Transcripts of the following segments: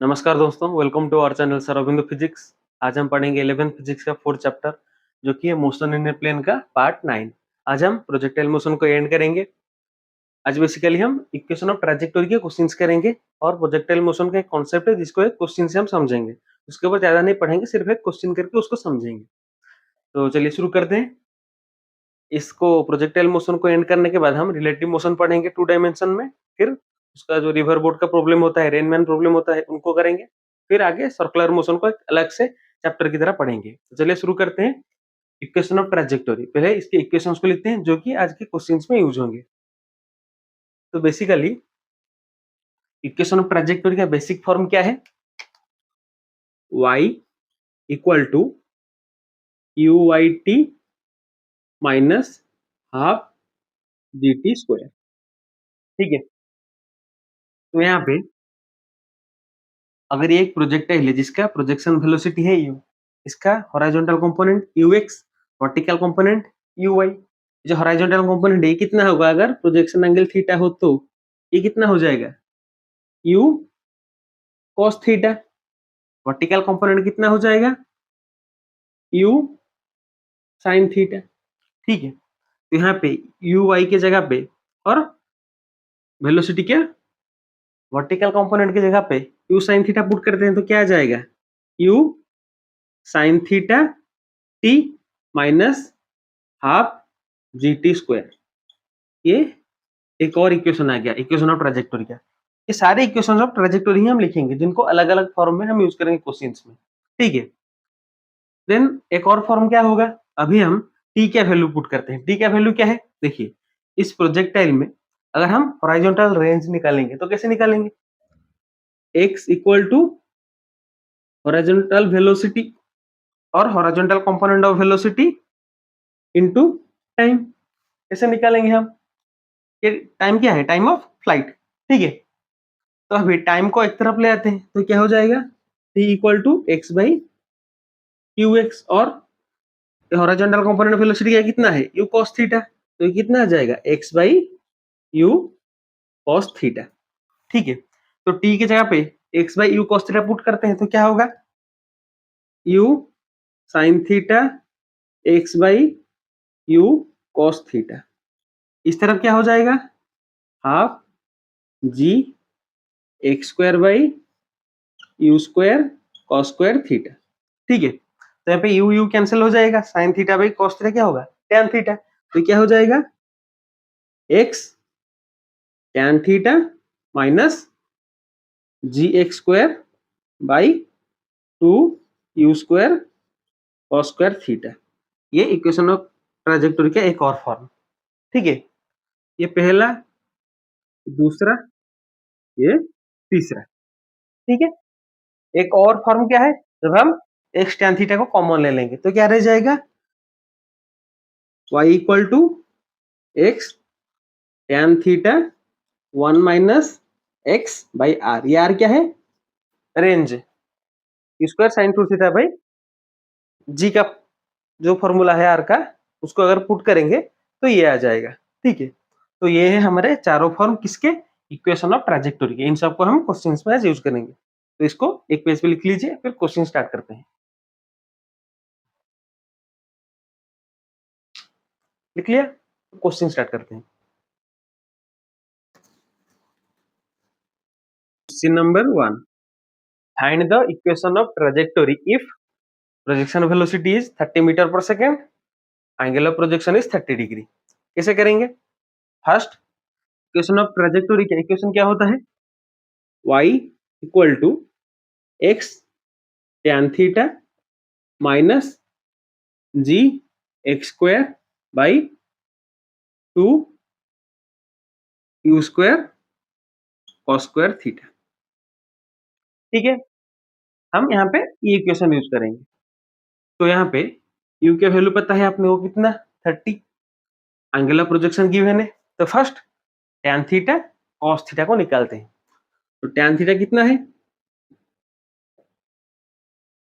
नमस्कार दोस्तों, welcome to our channel sir Aurobindo physics. आज हम पढ़ेंगे 11th फिजिक्स का फोर्थ चैप्टर जो कि है मोशन इन ए प्लेन का पार्ट 9। आज हम प्रोजेक्टाइल मोशन को एंड करेंगे। आज बेसिकली हम इक्वेशन ऑफ ट्रैजेक्टोरी के क्वेश्चंस करेंगे और प्रोजेक्टाइल मोशन का एक कॉन्सेप्ट है जिसको एक क्वेश्चन से हम समझेंगे। उसके ऊपर ज्यादा नहीं पढ़ेंगे, सिर्फ एक क्वेश्चन करके उसको समझेंगे। तो चलिए शुरू करते हैं। इसको प्रोजेक्टाइल मोशन को एंड करने के बाद हम रिलेटिव मोशन पढ़ेंगे 2 डायमेंशन में। फिर उसका जो रिवर बोट का प्रॉब्लम होता है, रेनमैन प्रॉब्लम होता है, उनको करेंगे। फिर आगे सर्कुलर मोशन को एक अलग से चैप्टर की तरह पढ़ेंगे। तो चलिए शुरू करते हैं। इक्वेशन ऑफ ट्रैजेक्टोरी, पहले इसके इक्वेशंस को लिखते हैं जो कि आज के क्वेश्चंस में यूज होंगे। तो बेसिकली इक्वेशन ऑफ ट्रैजेक्टोरी का बेसिक फॉर्म क्या है? y equal to U Y T minus half G T square. ठीक है, तो यहाँ पे अगर ये एक प्रोजेक्टाइल है जिसका प्रोजेक्शन वेलोसिटी है u, इसका horizontal component ux, vertical component uy। जो हॉरिजॉन्टल कंपोनेंट है ये कितना होगा? अगर प्रोजेक्शन एंगल थीटा हो तो ये कितना हो जाएगा? u cos theta. Vertical component कितना हो जाएगा? u sin theta. ठीक है, तो यहाँ पे uy के जगह पे और वेलोसिटी क्या वर्टिकल कंपोनेंट की जगह पे u sin थीटा पुट करते हैं तो क्या आ जाएगा? u sin theta t minus half G T square. ये एक और इक्वेशन आ गया इक्वेशन ऑफ ट्रैजेक्टोरी का। ये सारे इक्वेशन ऑफ ट्रैजेक्टोरी ही हम लिखेंगे जिनको अलग अलग फॉर्म में हम यूज करेंगे क्वेश्चंस में। ठीक है, देन एक और फॉर्म क्या होगा? अभी हम टी का वैल्यू पुट करते हैं। टी का वैल्यू क्या है? देखिए, इस प्रोजेक्टाइल में अगर हम हॉरिजॉन्टल रेंज निकालेंगे तो कैसे निकालेंगे? x equal to horizontal velocity और horizontal component of velocity into time. कैसे निकालेंगे हम? ये टाइम क्या है? Time of flight. ठीक है, तो अभी टाइम को एक तरफ ले आते हैं तो क्या हो जाएगा? t equal to X by Q X और हॉरिजॉन्टल कंपोनेंट वेलोसिटी का कितना है? u cos theta. तो ये कितना आ जाएगा? x by U cos theta. ठीक है, तो t की जगह पे x by U cos theta put करते हैं तो क्या होगा? u sin theta x by U cos theta. इस तरफ क्या हो जाएगा? Half G x square by U square cos square theta. ठीक है, तो यहाँ पे यू यू कैंसिल हो जाएगा। Sine theta by cos theta क्या होगा? tan theta. तो क्या हो जाएगा? x tan theta minus ji x square by 2 you square cos square theta. ये इक्वेशन ऑफ ट्रैजेक्टोरी का एक और फॉर्म। ठीक है, ये पहला, दूसरा, ये तीसरा। ठीक है, एक और फॉर्म क्या है? जब हम x tan थीटा को कॉमन ले लेंगे तो क्या रह जाएगा? y equal to x tan theta 1 minus X by R. ये आर क्या है? Range. Square sine two theta by G का जो फॉर्मूला है आर का, उसको अगर पुट करेंगे तो ये आ जाएगा। ठीक है, तो ये है हमारे चारों फॉर्म किसके? इक्वेशन ऑफ ट्रैजेक्टोरी के। इन सबको हम क्वेश्चंस में यूज करेंगे। तो इसको एक पेज पे लिख लीजिए, फिर क्वेश्चन स्टार्ट करते हैं। लिख लिया? क्वेश्चन स्टार्ट करते हैं। Question number 1, find the equation of trajectory if projection velocity is 30 metre पर second, angle of projection is 30 degree. कैसे करेंगे? फर्स्ट, इक्वेशन ऑफ ट्रैजेक्टोरी का इक्वेशन क्या होता है? y equal to x tan theta minus ji x square by 2 you square cos square theta. ठीक है, हम यहाँ पे ये इक्वेशन यूज करेंगे। तो यहाँ पे u के वैल्यू पता है आपने, वो कितना? 30। एंगल ऑफ प्रोजेक्शन गिवन है, तो first tan theta cos theta को निकालते हैं। तो tan थीटा कितना है?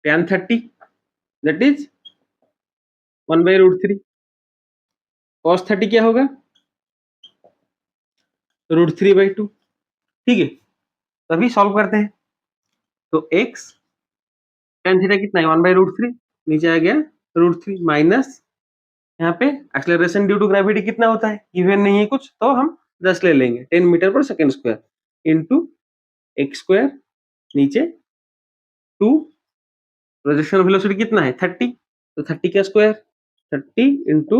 tan 30 that is 1/√3। cos 30 क्या होगा? √3/2। ठीक है, तो अभी सॉल्व करते हैं। तो x tan थीटा कितना है 1/√3 नीचे आ गया √3 माइनस यहाँ पे एक्सेलरेशन ड्यू टू ग्रेविटी कितना होता है गिवन नहीं है कुछ तो हम 10 ले लेंगे 10 metre per second square into x square नीचे 2 प्रोजेक्शन वेलोसिटी कितना है 30 तो 30 का square 30 into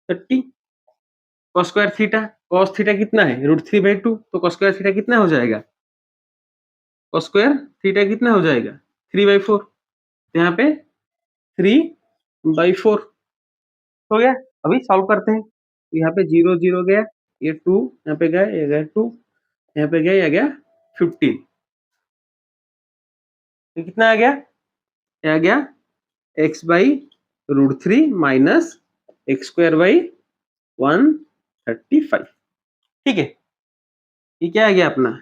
30 cos square theta cos थीटा कितना है √3/2 तो cos स्क्वायर थीटा कितना हो जाएगा cos स्क्वायर थीटा कितना हो जाएगा 3/4 तो यहाँ पे 3/4 हो गया। अभी सॉल्व करते हैं तो यहाँ पे 0 0 गया ये 2 यहाँ पे गया ये गया 2 यहाँ पे गया ये गया 15 तो कितना आ गया ये आ गया x/√3 minus x square by 135 ठीक है। ये क्या आ गया अपना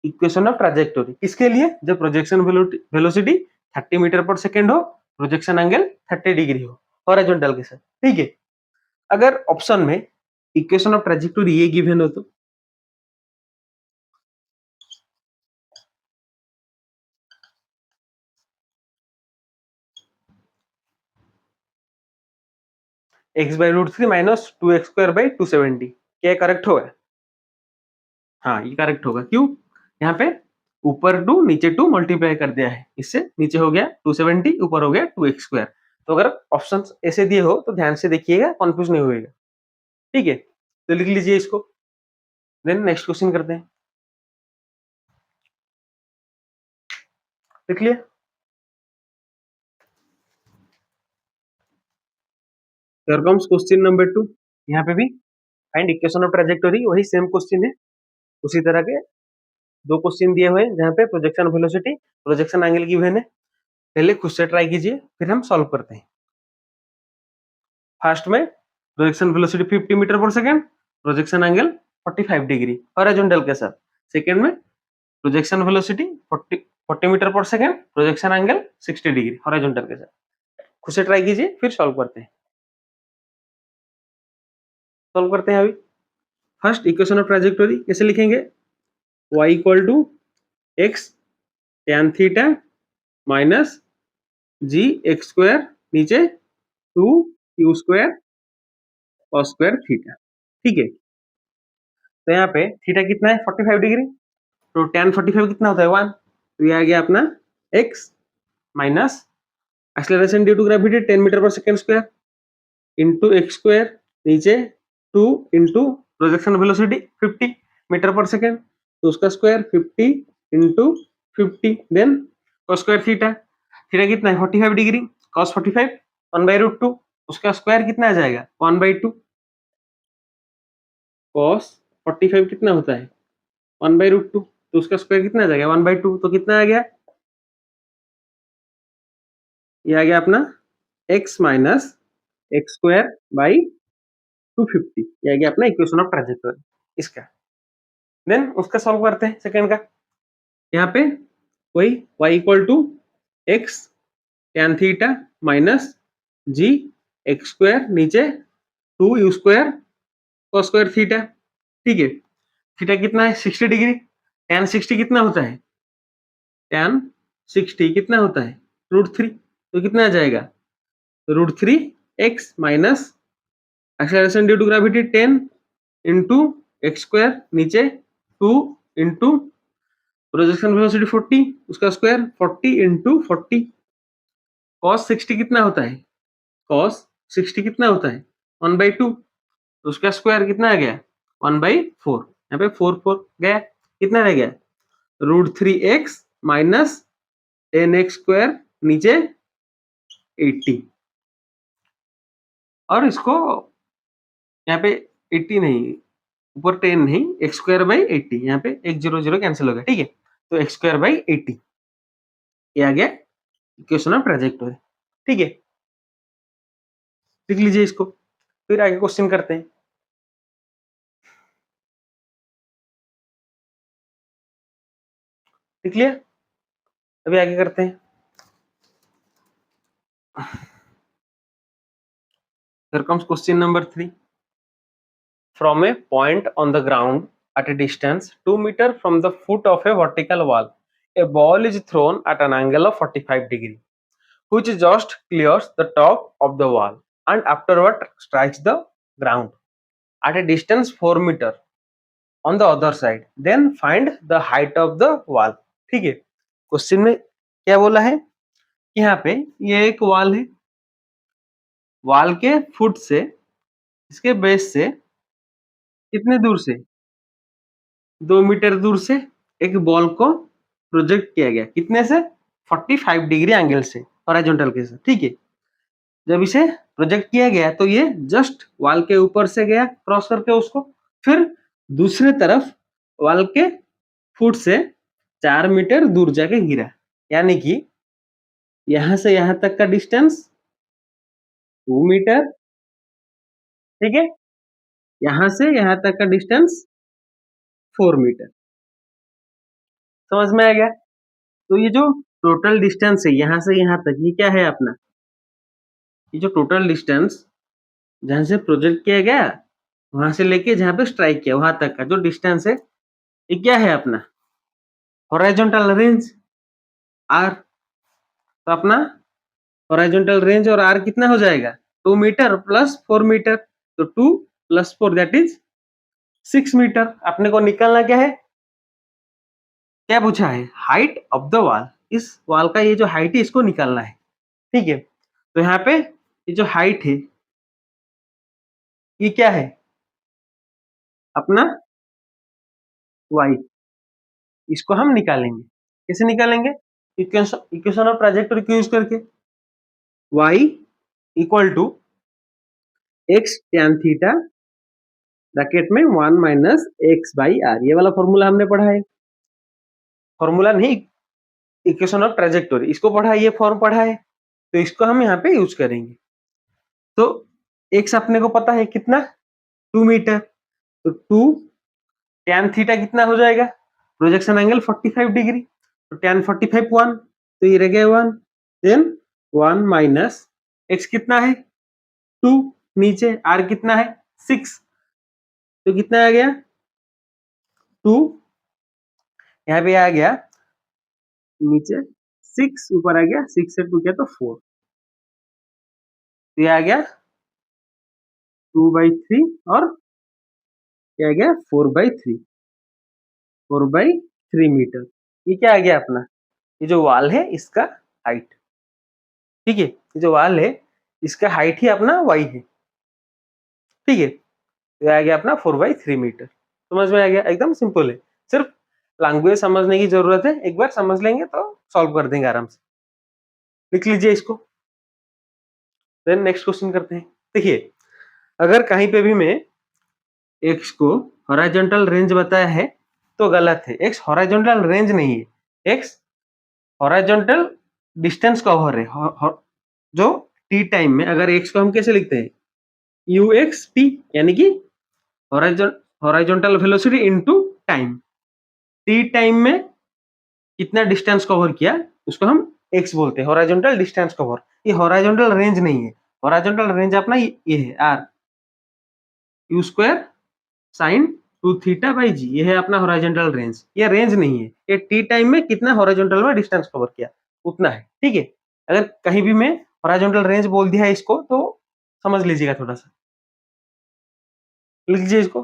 इक्वेशन ऑफ ट्रैजेक्टोरी किसके लिए जब प्रोजेक्शन वेलोसिटी 30 मीटर पर सेकेंड हो प्रोजेक्शन एंगल 30 डिग्री हो हॉरिजॉन्टल के साथ ठीक है। अगर ऑप्शन में इक्वेशन ऑफ ट्रैजेक्टोरी ये गिवन हो तो x/√3 minus 2x square by 270 क्या करेक्ट होगा हाँ ये करेक्ट होगा क्यों यहाँ पे ऊपर 2 नीचे 2 मल्टीप्लाई कर दिया है इससे नीचे हो गया 270 ऊपर हो गया 2x स्क्वायर तो अगर ऑप्शंस ऐसे दिए हो तो ध्यान से देखिएगा कंफ्यूज नहीं होएगा ठीक है। तो लिख लीजिए इसको देन नेक्स्ट क्वेश्चन करते हैं लिख लिया हियर कम्स क्वेश्चन नंबर 2 यहाँ पे भी फाइंड इक्वेशन ऑफ ट्रैजेक्टोरी वही सेम क्वेश्चन है उसी तरह के दो क्वेश्चन दिए हुए हैं जहाँ पे projection velocity projection angle given है पहले खुद से ट्राई कीजिए फिर हम सॉल्व करते हैं। फर्स्ट में projection velocity 50 metre per second projection angle 45 degree horizontal के साथ। सेकंड में projection velocity 40 metre per second projection angle 60 degree horizontal के साथ। खुद से ट्राई कीजिए फिर सॉल्व करते हैं। सॉल्व करते हैं अभी। फर्स्ट इक्वेशन ऑफ ट्रैजेक्टोरी कैसे लिखेंगे y equal to x tan theta minus ji x square नीचे 2 q square cos square theta ठीक है। तो यहाँ पे थीटा कितना है 45 डिग्री तो tan 45 कितना होता है 1 तो ये आ गया अपना x minus acceleration due to gravity 10 metre per second square into X square नीचे 2 into projection velocity 50 metre per second तो उसका square 50 into 50 then cos square theta theta कितना है 45 डिग्री cos 45 1/√2 उसका स्क्वायर कितना आ जाएगा 1/2 cos 45 कितना होता है 1/√2 तो उसका स्क्वायर कितना आ जाएगा 1/2 तो कितना आ गया ये आ गया अपना x minus x square by 250 ये आ गया अपना इक्वेशन ऑफ ट्रैजेक्टोरी इसका। देन उसका सॉल्व करते हैं सेकंड का यहाँ पे वही y equal to x tan theta minus ji x square नीचे 2 u square cos square theta ठीक है। थीटा कितना है 60 डिग्री tan 60 कितना होता है tan 60 कितना होता है √3 तो कितना आ जाएगा √3 x minus acceleration due to gravity 10 into X square नीचे 2 इंटू प्रोजेक्शन वेलोसिटी 40 उसका स्क्वायर 40 इंटू 40 cos 60 कितना होता है cos 60 कितना होता है 1/2 तो उसका स्क्वायर कितना आ गया 1/4 यहाँ पे 4 4 गया कितना रह गया √3x माइनस 10x स्क्वायर नीचे 80 और इसको यहाँ पे 80 नहीं ऊपर 10 नहीं एक्स स्क्वायर बाई 80 यहाँ पे एक 0 0 कैंसिल हो गया ठीक है तो एक्स स्क्वायर बाई 80 ये आ गया इक्वेशन ऑफ ट्रैजेक्टोरी ठीक है। लिख लीजिए इसको फिर आगे क्वेश्चन करते हैं। लिख लिया अभी आगे करते हैं। Here comes question number 3. From a point on the ground at a distance 2 meter from the foot of a vertical wall, A ball is thrown at an angle of 45 degree, which just clears the top of the wall and afterward strikes the ground at a distance 4 meter on the other side. Then find the height of the wall. ठीक है, question में क्या बोला है, यहाँ पे ये एक वॉल है, वॉल के फुट से, इसके बेस से कितने दूर से, 2 मीटर दूर से एक बॉल को प्रोजेक्ट किया गया, कितने से, 45 डिग्री एंगल से, हॉरिजॉन्टल के साथ। ठीक है, जब इसे प्रोजेक्ट किया गया तो ये जस्ट वॉल के ऊपर से गया क्रॉस करके उसको, फिर दूसरे तरफ वॉल के फुट से 4 मीटर दूर जाके गिरा, यानी कि यहां से यहां तक का डिस्टेंस 2 मीटर। ठीक है, यहां से यहां तक का डिस्टेंस 4 मीटर। समझ में आ गया? तो ये जो टोटल डिस्टेंस है यहां से यहां तक, ये क्या है अपना, ये जो टोटल डिस्टेंस जहां से प्रोजेक्ट किया गया वहां से लेके जहां पे स्ट्राइक किया वहां तक का जो डिस्टेंस है, ये क्या है अपना, हॉरिजॉन्टल रेंज आर। तो अपना हॉरिजॉन्टल रेंज और आर कितना हो जाएगा, 2 मीटर प्लस 4 मीटर, तो 2 + 4 दैट इज 6 मीटर। अपने को निकालना क्या है, क्या पूछा है, हाइट ऑफ द वॉल। इस वॉल का ये जो हाइट है इसको निकालना है। ठीक है, तो यहाँ पे ये जो हाइट है ये क्या है अपना वाई, इसको हम निकालेंगे। कैसे निकालेंगे, इक्वेशन ऑफ ट्राजेक्टरी को यूज करके, Y equal to X tan theta bracket में 1 - x/r, ये वाला फॉर्मूला हमने पढ़ा है, फॉर्मूला नहीं, इक्वेशन ऑफ ट्राजेक्टरी, इसको पढ़ा है, ये फॉर्म पढ़ा है, तो इसको हम यहाँ पे यूज करेंगे। तो एक्स अपने को पता है कितना, 2 मीटर, तो 2 टैन थीटा कितना हो जाएगा, प्रोजेक्शन एंगल 45 डिग्री, तो टैन 45 1, तो ये रह गया 1, देन 1 माइनस एक्स कितना है 2, नीचे आर कितना है 6, तो कितना आ गया 2, यहाँ पे आ गया नीचे 6, ऊपर आ गया 6 से 2 किया तो 4, तो ये आ गया 2/3 और क्या आ गया 4/3, 4/3 मीटर। ये क्या आ गया अपना, ये जो वॉल है इसका हाइट। ठीक है, ये जो वॉल है इसका हाइट ही अपना वाई है। ठीक है, ये आ गया अपना 4/3 मीटर। समझ में आ गया, एकदम सिंपल है, सिर्फ लैंग्वेज समझने की जरूरत है, एक बार समझ लेंगे तो सॉल्व कर देंगे आराम से। लिख लीजिए इसको, देन नेक्स्ट क्वेश्चन करते हैं। देखिए, अगर कहीं पे भी मैं एक्स को हॉरिजॉन्टल रेंज बताया है तो गलत है, एक्स हॉरिजॉन्टल रेंज नहीं है, एक्स हॉरिजॉन्टल डिस्टेंस कवर है। जो टी टाइम में अगर एक्स को हम कैसे लिखते हैं, यू एक्स टी, यानी कि horizontal velocity into time. T time में कितना डिस्टेंस कवर किया उसको हम एक्स बोलते हैं, हॉरिजॉन्टल डिस्टेंस कवर। ये हॉरिजॉन्टल रेंज नहीं है, हॉरिजॉन्टल रेंज अपना ये है are, you square sign 2θ/g, ये है अपना हॉरिजॉन्टल रेंज। ये रेंज नहीं है, ये टी टाइम में कितना हॉरिजॉन्टल में डिस्टेंस कवर किया उतना है। ठीक है, अगर कहीं भी मैं हॉरिजॉन्टल रेंज बोल दिया है इसको तो समझ लीजिएगा, थोड़ा सा लिख लीजिए इसको।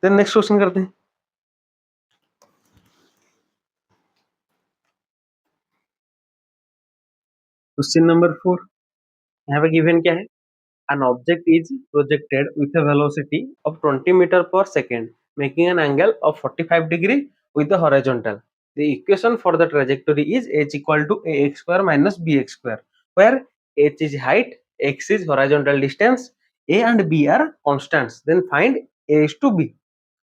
देन नेक्स्ट क्वेश्चन करते हैं। क्वेश्चन नंबर 4, यहाँ पे गिवन क्या है, an object is projected with a velocity of 20 meter per second making an angle of 45 degree with the horizontal. The equation for the trajectory is h equal to ax square minus bx square, where h is height, x is horizontal distance, a and b are constants. Then find a is to b,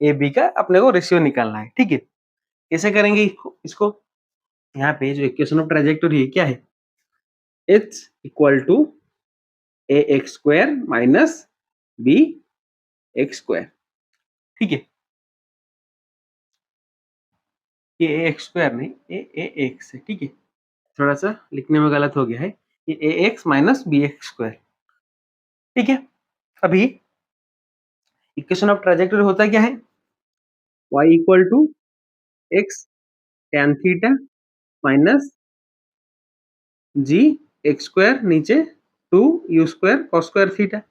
a b का अपने को ratio निकालना है। ठीक है, कैसे करेंगे इसको, यहाँ पे जो इक्वेशन ऑफ ट्रेजेक्टरी है क्या है, h equal to a x square minus B x square. ठीक है, ये ए एक्स स्क्वायर नहीं, ए एक्स है। ठीक है, थोड़ा सा लिखने में गलत हो गया है, ये A X minus B x square. ठीक है, अभी इक्वेशन ऑफ ट्राजेक्टरी होता क्या है, y equal to x tan theta minus ji x square नीचे 2 you square cos square theta,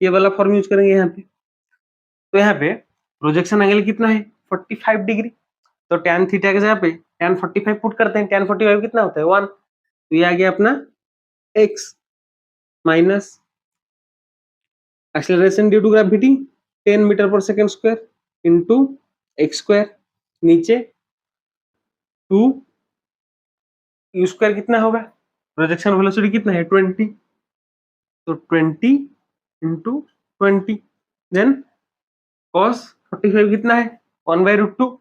ये वाला फॉर्म यूज करेंगे यहाँ पे। तो यहाँ पे प्रोजेक्शन एंगल कितना है 45 डिग्री, तो tan थीटा के जगह पे tan 45 पुट करते हैं, tan 45 कितना होता है 1, तो ये आ गया अपना x minus acceleration due to gravity 10 metre per second square into x square नीचे 2 यू स्क्वायर कितना होगा, प्रोजेक्शन वेलोसिटी कितना है 20, तो 20 इंटू 20 देन cos 45 कितना है 1/√2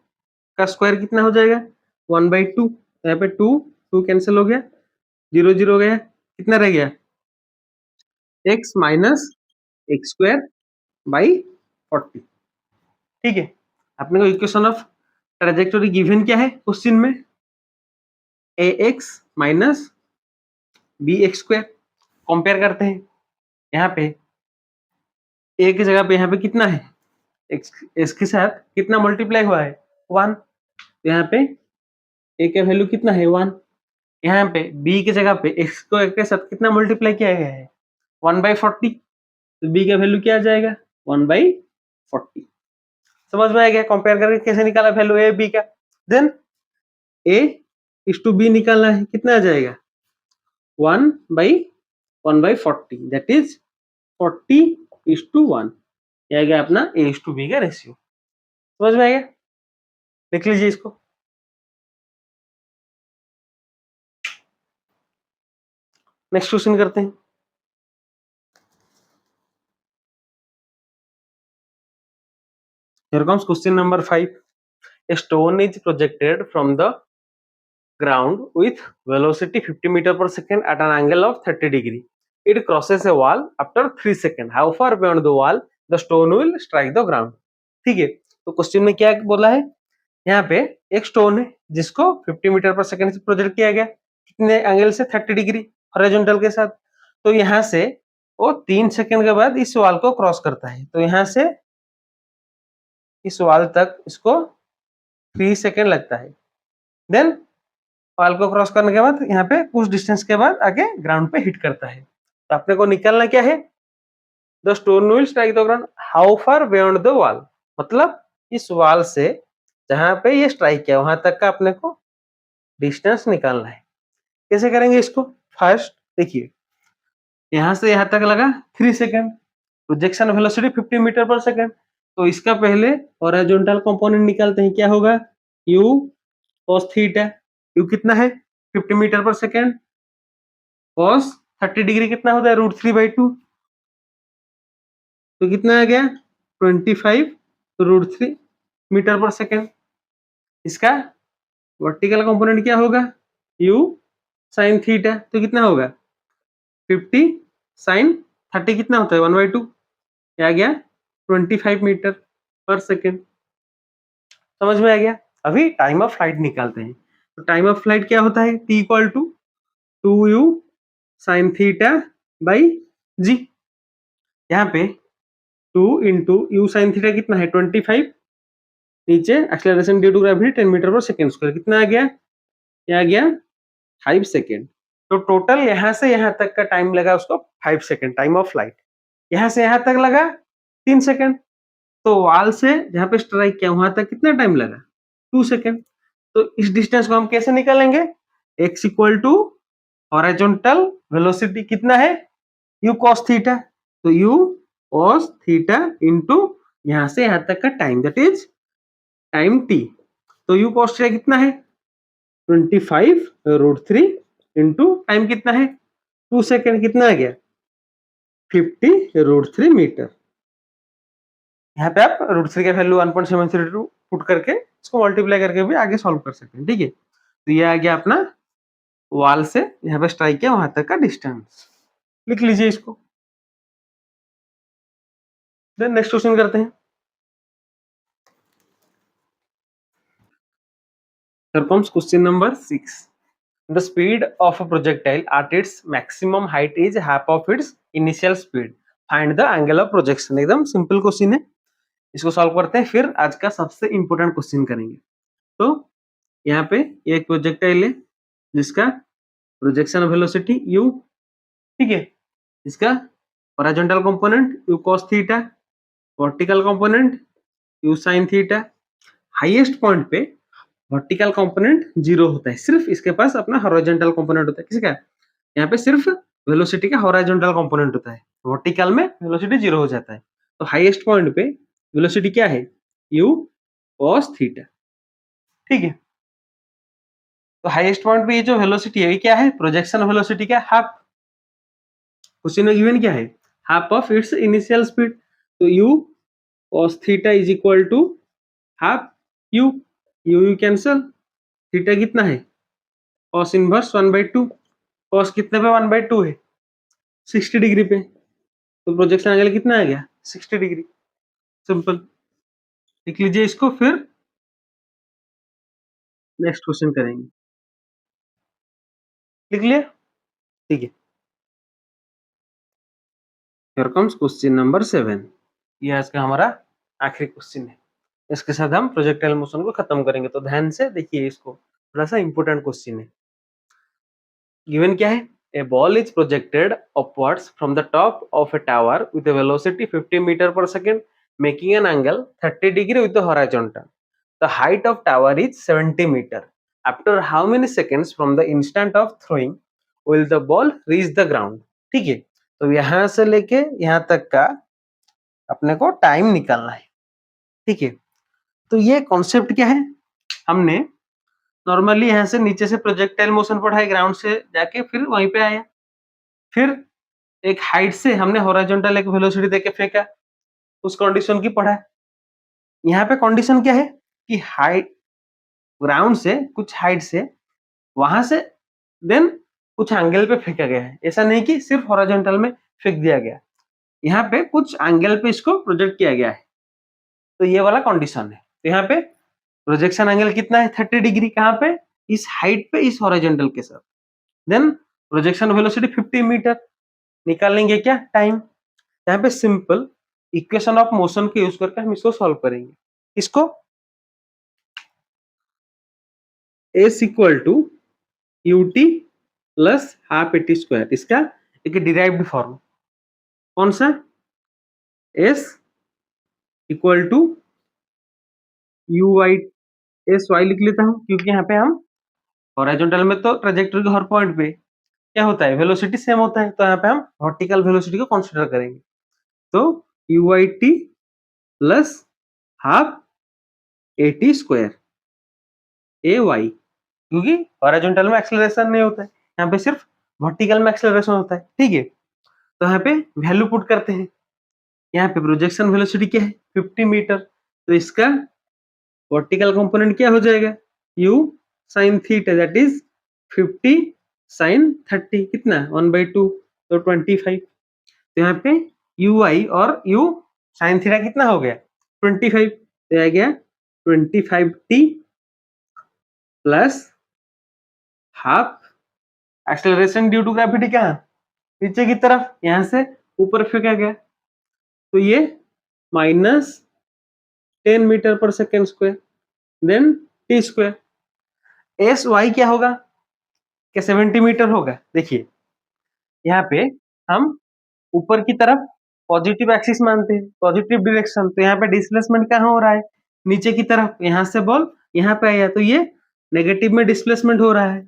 का स्क्वायर कितना हो जाएगा 1/2, यहाँ पे 2 कैंसिल हो गया, 0 0 हो गया, कितना रह गया x minus x square by 40। ठीक है, अपने को इक्वेशन ऑफ ट्रेजेक्टोरी गिवन क्या है क्वेश्चन में, ax minus B x square, compare करते हैं। यहाँ पे a की जगह पे यहाँ पे कितना है x के साथ कितना मल्टीप्लाई हुआ है 1, तो यहाँ पे a का वैल्यू कितना है 1, यहाँ पे b की जगह पे x को के साथ कितना मल्टीप्लाई किया गया है 1/40, तो b का वैल्यू क्या आ जाएगा 1/40। समझ में आ गया, कंपेयर करके कैसे निकाला वैल्यू a b का। Then a is to b निकालना है, कितना आ जाएगा 1/1/40 दैट इज 40:1, ये आ गया अपना a इज टू b का रेशियो। समझ में आ गया, लिख लीजिए इसको। नेक्स्ट क्वेश्चन करते हैं। Here comes question number 5. A stone is projected from the ground with velocity 50 meter per second at an angle of 30 degree. It crosses a wall after 3 seconds. How far beyond the wall the stone will strike the ground? ठीक है, तो question में क्या बोला है, यहाँ पे एक स्टोन है जिसको 50 मीटर पर सेकंड से प्रोजेक्ट किया गया, कितने एंगल से 30 डिग्री हॉरिजॉन्टल के साथ, तो यहाँ से वो 3 सेकंड के बाद इस वॉल को क्रॉस करता है, तो यहाँ से इस वॉल तक इसको 3 सेकंड लगता है। देन वॉल को क्रॉस करने के बाद यहाँ पे कुछ डिस्टेंस के बाद आगे ग्राउंड पे हिट करता है। तो अपने को निकालना क्या है, the stone will strike the ground how far beyond the wall, मतलब इस वॉल से जहां पे ये स्ट्राइक किया वहां तक का अपने को डिस्टेंस निकालना है। कैसे करेंगे इसको, फर्स्ट देखिए यहां से यहां तक लगा 3 second, projection velocity 50 metre per second, तो इसका पहले हॉरिजॉन्टल कंपोनेंट निकालते हैं, क्या होगा u cos थीटा, u कितना है 50 metre per second, cos 30 degree कितना होता है √3/2, तो कितना आ गया 25 √3 मीटर पर सेकंड। इसका वर्टिकल कंपोनेंट क्या होगा u sin थीटा, तो कितना होगा 50 sin 30 कितना होता है 1/2, आ गया 25 मीटर पर सेकेंड। समझ में आ गया। अभी टाइम ऑफ फ्लाइट निकालते हैं, तो टाइम ऑफ फ्लाइट क्या होता है t equal to 2u sin theta by G, यहाँ पे 2 इंटू यू साइन थीटा कितना है 25, नीचे acceleration due to gravity 10 metre पर सेकेंड स्क्वायर, कितना आ गया, ये आ गया 5 सेकेंड। तो टोटल यहाँ से यहाँ तक का टाइम लगा उसको 5 सेकेंड टाइम ऑफ फ्लाइट, यहाँ से यहाँ तक लगा 3 सेकेंड, तो वॉल से जहाँ पे स्ट्राइक किया वहां तक कितना टाइम लगा 2 सेकेंड। तो इस डिस्टेंस को हम कैसे निकालेंगे, x equal to horizontal velocity कितना है u cos थीटा, तो u cos थीटा इंटू यहाँ से यहाँ तक का time that is time t, तो u cos थीटा कितना है 25√3 इंटू टाइम कितना है 2 सेकेंड, कितना आ गया 50√3 मीटर। यहाँ पे आप √3 का वैल्यू 1.732 पुट करके इसको मल्टीप्लाई करके भी आगे सॉल्व कर सकते हैं। ठीक है, तो ये आ गया अपना वॉल से यहाँ पे स्ट्राइक किया वहां तक का डिस्टेंस, लिख लीजिए इसको। देन नेक्स्ट क्वेश्चन करते हैं। Here comes question number 6. The speed of a projectile at its maximum height is half of its initial speed. Find the angle of projection. एकदम सिंपल क्वेश्चन है, इसको सॉल्व करते हैं, फिर आज का सबसे इंपॉर्टेंट क्वेश्चन करेंगे। तो यहाँ पे ये एक प्रोजेक्टाइल है जिसका प्रोजेक्शन वेलोसिटी u, ठीक है, इसका horizontal component u cos theta, vertical component u sin theta. Highest point पे वर्टिकल कंपोनेंट 0 होता है, सिर्फ इसके पास अपना हॉरिजॉन्टल कंपोनेंट होता है। किसका? यहाँ पे सिर्फ वेलोसिटी का हॉरिजॉन्टल कंपोनेंट होता है, वर्टिकल में वेलोसिटी 0 हो जाता है। तो हाईएस्ट पॉइंट पे वेलोसिटी क्या है? u cos थीटा, ठीक है। तो हाईएस्ट पॉइंट पे ये जो वेलोसिटी है ये क्या है? प्रोजेक्शन वेलोसिटी का हाफ। क्वेश्चन में गिवन क्या है? Half of its initial speed. तो u cos थीटा is equal to half u, u cancel, थीटा कितना है? cos inverse 1/2। cos कितने पे 1/2 है? 60 डिग्री पे। तो प्रोजेक्शन एंगल कितना आ गया? 60 डिग्री। सिंपल, लिख लीजिए इसको, फिर नेक्स्ट क्वेश्चन करेंगे। लिख लिया? ठीक है। Here comes question number 7। ये आज का हमारा आखिरी क्वेश्चन है। इसके साथ हम प्रोजेक्टाइल मोशन को खत्म करेंगे। तो ध्यान से देखिए इसको, थोड़ा सा इंपॉर्टेंट क्वेश्चन है। गिवन क्या है? A ball is projected upwards from the top of a tower with a velocity 50 meter per second, making an angle 30 degree with the horizontal. The height of tower is 70 meter. After how many seconds from the instant of throwing will the ball reach the ground? ठीक है, तो यहां से लेके यहां तक का अपने को टाइम निकालना है, ठीक है। तो ये कॉन्सेप्ट क्या है? हमने नॉर्मली यहाँ से नीचे से प्रोजेक्टाइल मोशन पढ़ा है, ग्राउंड से जाके फिर वहीं पे आया, फिर एक हाइट से हमने हॉरिजॉन्टल एक वेलोसिटी देके फेंका, उस कंडीशन की पढ़ा है। यहाँ पे कंडीशन क्या है कि हाइट, ग्राउंड से कुछ हाइट से, वहां से देन कुछ एंगल पे फेंका गया है। ऐसा नहीं कि सिर्फ हॉरिजॉन्टल में फेंक दिया गया, यहाँ पे कुछ एंगल पे इसको प्रोजेक्ट किया गया है। तो ये वाला कंडीशन है। तो यहाँ पे प्रोजेक्शन एंगल कितना है? 30 डिग्री। कहाँ पे? इस हाइट पे, इस हॉरिजॉन्टल के साथ। Then projection velocity 50 metre. निकालेंगे क्या? टाइम। यहाँ पे सिंपल इक्वेशन ऑफ मोशन के यूज करके हम इसको सॉल्व करेंगे। इसको s equal to ut plus half a t square, इसका एक डिराइव्ड फॉर्म। कौन सा? s equal to uy, sy लिख लेता हूं क्योंकि यहाँ पे हम हॉरिजॉन्टल में तो ट्रेजेक्टरी के हर पॉइंट पे क्या होता है? वेलोसिटी सेम होता है। तो यहाँ पे हम वर्टिकल वेलोसिटी को कंसीडर करेंगे। तो uit plus half a t square ay, क्योंकि हॉरिजॉन्टल में एक्सेलरेशन नहीं होता है, यहाँ पे सिर्फ वर्टिकल में एक्सेलरेशन होता है, ठीक है। तो यहाँ पे वैल्यू पुट करते हैं। यहाँ पे प्रोजेक्शन वेलोसिटी क्या है? 50 मीटर। तो इसका वर्टिकल कंपोनेंट क्या हो जाएगा? u sin theta, that is 50 sin 30, कितना? 1/2, तो 25। तो यहाँ पे ui और u sin थीटा कितना हो गया? 25। तो आ गया 25t plus half acceleration due to gravity, कहाँ? नीचे की तरफ, यहां से ऊपर फेंका गया। तो ये -10 मीटर पर second square, then t square. S y क्या होगा? क्या 70 मीटर होगा? देखिए यहाँ पे हम ऊपर की तरफ पॉजिटिव एक्सिस मानते हैं, पॉजिटिव डायरेक्शन। तो यहाँ पे डिस्प्लेसमेंट कहाँ हो रहा है? नीचे की तरफ। यहाँ से बॉल यहाँ पे आया तो ये नेगेटिव में डिस्प्लेसमेंट हो रहा है।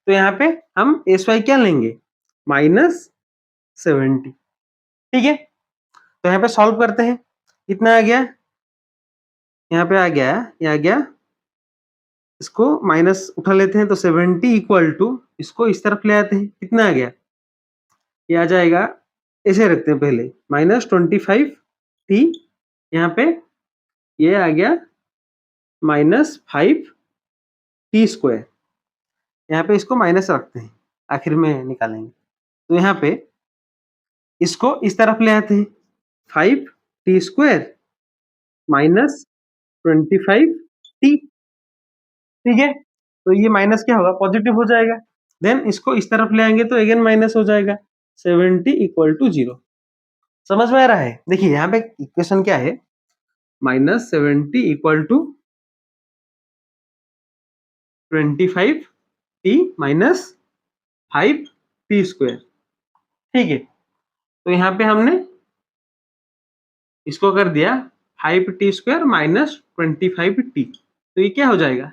तो यहाँ पे हम एस वाई क्या लेंगे? -70, ठीक है। तो यहाँ पे सॉल्व करते हैं। कितना आ गया? यहाँ पे आ गया, ये आ गया, इसको माइनस उठा लेते हैं तो 70 इक्वल टू, इसको इस तरफ ले आते हैं, कितना आ गया? ये आ जाएगा, ऐसे रखते हैं पहले, -25t, यहाँ पे ये आ गया -5t स्क्वायर। यहाँ पे इसको माइनस रखते हैं, आखिर में निकालेंगे। तो यहाँ पे इसको इस तरफ ले आते हैं, 5t स्क्वायर -25t, ठीक है। तो ये माइनस क्या होगा? पॉजिटिव हो जाएगा। देन इसको इस तरफ ले आएंगे तो अगेन माइनस हो जाएगा, 70 इक्वल टू 0। समझ में आ रहा है? देखिए यहाँ पे इक्वेशन क्या है? -70 equal to 25t minus 5t square. ठीक है, तो यहाँ पे हमने इसको कर दिया 5t स्क्वायर माइनस 25t। तो ये क्या हो जाएगा,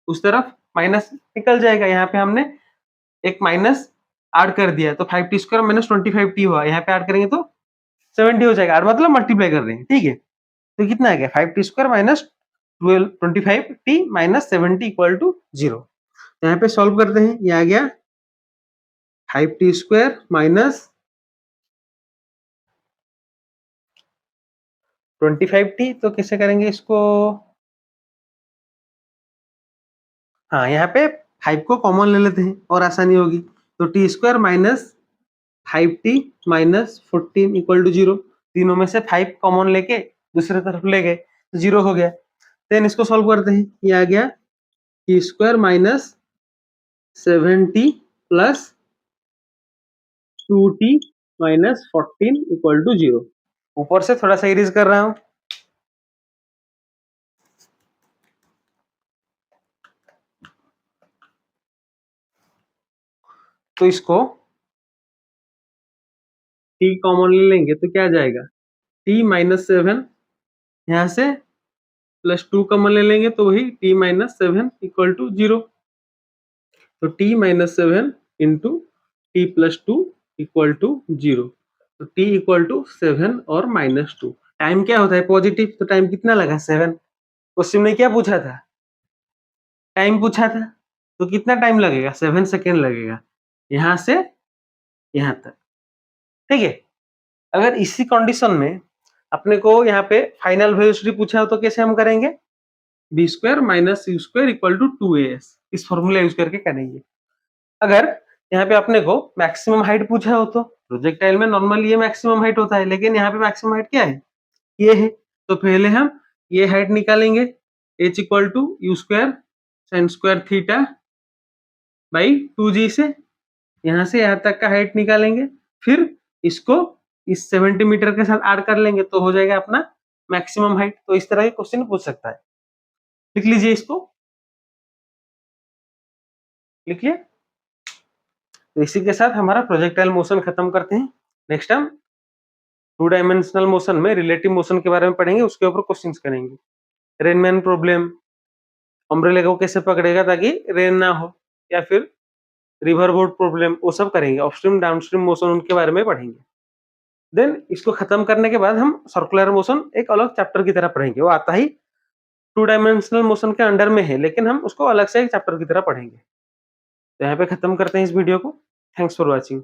उस तरफ माइनस निकल जाएगा। यहाँ पे हमने एक माइनस ऐड कर दिया, तो 5t स्क्वायर माइनस 25t हुआ। यहाँ पे ऐड करेंगे तो 70 हो जाएगा, और मतलब मल्टीप्लाई कर रहे हैं। ठीक है, तो कितना आ गया 5t square minus 25t minus 70 equal to 0। यहाँ पे सॉल्व करते हैं, ये आ गया 5t स्क्वायर माइनस 25t। तो कैसे करेंगे इसको, हाँ यहाँ पे 5 को कॉमन ले लेते हैं और आसानी होगी। तो t square minus 5t minus 14 equal to 0। तीनों में से 5 कॉमन लेके दूसरे तरफ ले गए तो 0 हो गया। देन इसको सॉल्व करते हैं, ये आ गया t square minus 7t plus 2t minus 14 equal to 0। ऊपर से थोड़ा सा इरेज कर रहा हूं। तो इसको t कॉमन ले लेंगे तो क्या आ जाएगा, t माइनस 7 यहाँ से प्लस 2 कॉमन ले लेंगे तो वही t माइनस 7 इक्वल टू 0। तो t minus 7 into t plus 2 equal to 0। तो t इक्वल टू 7 और माइनस 2। टाइम क्या होता है, पॉजिटिव, तो टाइम कितना लगा 7। क्वेश्चन में क्या पूछा था, टाइम पूछा था, तो कितना टाइम लगेगा 7 सेकेंड लगेगा यहां से यहां तक। ठीक है, अगर इसी कंडीशन में अपने को यहाँ पे फाइनल वेलोसिटी पूछा हो तो कैसे हम करेंगे, b square minus c square equal to 2as, इस फॉर्मूला यूज करके करेंगे। अगर यहाँ पे अपने को मैक्सिमम हाइट पूछा हो तो प्रोजेक्टाइल में नॉर्मली ये मैक्सिमम हाइट होता है, लेकिन यहाँ पे मैक्सिमम हाइट क्या है, ये है। तो पहले हम ये हाइट निकालेंगे, h equal to u square sine square theta by 2g से यहाँ से यहाँ तक का हाइट निकालेंगे। फिर इसको इस 70 मीटर के साथ ऐड कर लेंगे तो हो जाएगा अपना मैक्सिमम हाइट। तो इस तरह के क्वेश्चन पूछ सकता है। लिख लीजिए इसको, लिख लिया। तो इसी के साथ हमारा प्रोजेक्टाइल मोशन खत्म करते हैं। नेक्स्ट हम 2 डायमेंशनल मोशन में रिलेटिव मोशन के बारे में पढ़ेंगे, उसके ऊपर क्वेश्चंस करेंगे। रेनमैन प्रॉब्लम, अम्ब्रेला को कैसे पकड़ेगा ताकि रेन ना हो, या फिर रिवर बोट प्रॉब्लम, वो सब करेंगे। अपस्ट्रीम डाउनस्ट्रीम मोशन उनके बारे में पढ़ेंगे। देन इसको खत्म करने के बाद हम सर्कुलर मोशन एक अलग चैप्टर की तरह पढ़ेंगे। वो आता ही 2 डायमेंशनल मोशन के अंडर में है, लेकिन हम उसको अलग से एक चैप्टर की तरह पढ़ेंगे। तो यहाँ पे खत्म करते हैं इस वीडियो को। Thanks for watching.